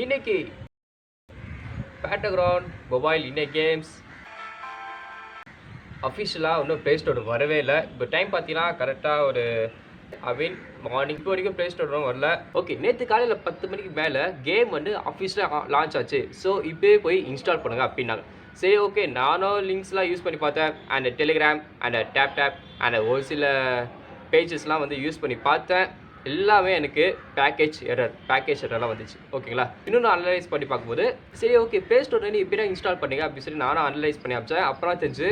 இன்னைக்கு Battleground mobile games அஃபிஷியலாக இன்னும் ப்ளே ஸ்டோர் வரவே இல்லை. இப்போ டைம் பார்த்தீங்கன்னா கரெக்டாக ஒரு மார்னிங் இப்போ வரைக்கும் ப்ளே ஸ்டோர் வரல. ஓகே, நேற்று காலையில் 10 மணிக்கு மேலே கேம் வந்து அஃபிஷியலாக லான்ச் ஆச்சு. ஸோ இப்போயே போய் இன்ஸ்டால் பண்ணுங்க அப்படின்னாங்க. சரி, ஓகே, நானும் லிங்க்ஸ்லாம் யூஸ் பண்ணி பார்த்தேன். And Telegram and tab and ஒரு சில பேஜஸ்லாம் வந்து யூஸ் பண்ணி பார்த்தேன். எல்லாமே எனக்கு பேக்கேஜ் எரர்லாம் வந்துச்சு. ஓகேங்களா, இன்னும் நான் அனலைஸ் பண்ணி பார்க்கும்போது சரி, ஓகே, ப்ளே ஸ்டோர்லேருந்து இப்படி தான் இன்ஸ்டால் பண்ணீங்க அப்படின்னு சொல்லி நானும் அனலைஸ் பண்ணி அமைச்சேன். அப்புறம் தெரிஞ்சு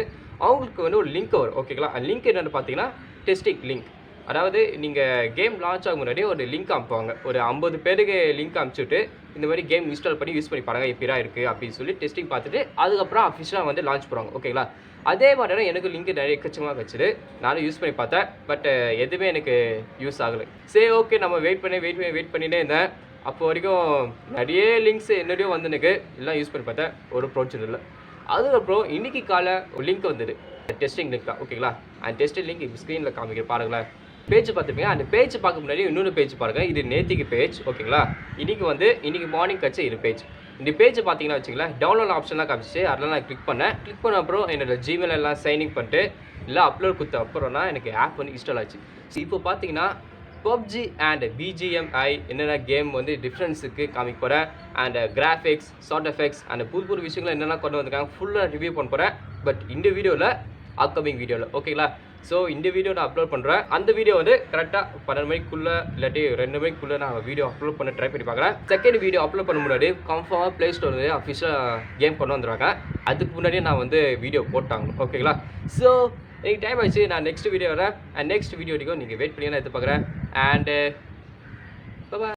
அவங்களுக்கு வந்து ஒரு லிங்க் வரும். ஓகேங்களா, அந்த லிங்க் என்னென்னு பார்த்தீங்கன்னா டெஸ்டிங் லிங்க். அதாவது நீங்கள் கேம் லான்ச் ஆகும் முன்னாடியே ஒரு லிங்க் அனுப்புவாங்க. ஒரு 50 பேருக்கு லிங்க் அனுப்பிச்சுட்டு இந்த மாதிரி கேம் இன்ஸ்டால் பண்ணி யூஸ் பண்ணி பாருங்கள் எப்படியா இருக்குது அப்படின்னு சொல்லி டெஸ்டிங் பார்த்துட்டு அதுக்கப்புறம் அஃபிஷியலாக வந்து லான்ச் பண்ணுவாங்க. ஓகேங்களா, அதே மாதிரி தான் எனக்கு லிங்க் நிறைய கச்சமாக வச்சுட்டு நானும் யூஸ் பண்ணி பார்த்தேன். பட் எதுவுமே எனக்கு யூஸ் ஆகலை. சரி, ஓகே, நம்ம வெயிட் பண்ணிகிட்டே இருந்தேன். அப்போ வரைக்கும் நிறைய லிங்க்ஸ் என்னடியோ வந்து எனக்கு எல்லாம் யூஸ் பண்ணி பார்த்தேன். ஒரு ப்ரோஜனம் இல்லை. அதுக்கப்புறம் இன்றைக்கி காலை ஒரு லிங்க் வந்தது, டெஸ்டிங் லிங்க் தான். ஓகேங்களா, அந்த டெஸ்டிங் லிங்க் இப்போ ஸ்க்ரீனில் காமிக்கிற பாருங்களேன். பேஜ் பார்த்துப்பீங்க. அந்த பேஜ் பார்க்க முன்னாடி இன்னொன்று பேஜ் பாருங்கள். இது நேத்திக்கு பேஜ். ஓகேங்களா, இன்றைக்கி மார்னிங் கட்சி இது பேஜ். இந்த பேஜ் பார்த்தீங்கன்னா வச்சுங்களேன், டவுன்லோட் ஆப்ஷன்லாம் காமிச்சு அதில் நான் கிளிக் பண்ண அப்புறம் என்னோடய ஜிமெயில் எல்லாம் சைன்இன் பண்ணிட்டு எல்லாம் அப்லோட் கொடுத்த அப்புறம்னா எனக்கு ஆப் வந்து இன்ஸ்டால் ஆச்சு. இப்போ பார்த்தீங்கன்னா PUBG அண்ட் BGMI என்னென்ன கேம் வந்து டிஃப்ரென்ஸுக்கு காமிக்க போகிறேன். And graphics, sound effects and புது விஷயங்கள் என்னென்ன கொண்டு வந்திருக்காங்க ஃபுல்லாக ரிவ்யூ பண்ண போகிறேன். பட் இந்த வீடியோவில் அப்கமிங் வீடியோவில். ஓகேங்களா, ஸோ இந்த வீடியோ நான் அப்லோட் பண்ணுறேன். அந்த வீடியோ வந்து கரெக்டாக 12 மணிக்குள்ளே இல்லாட்டி 2 மணிக்குள்ளே நான் வீடியோ அப்லோட் பண்ண ட்ரை பண்ணி பார்க்குறேன். செகண்ட் வீடியோ அப்லோட் பண்ண முன்னாடி கன்ஃபார்மாக ப்ளே ஸ்டோர் அஃபிஷியலாக கேம் கொண்டு வந்துடுவாங்க. அதுக்கு முன்னாடியே நான் வந்து வீடியோ போட்டாங்க. ஓகேங்களா, ஸோ எனக்கு டைம் ஆயிடுச்சு. நான் நெக்ஸ்ட் வீடியோ வரேன். அண்ட் நெக்ஸ்ட் வீடியோ வரைக்கும் நீங்கள் வெயிட் பண்ணி நான் எதிர்பார்க்குறேன். அண்டு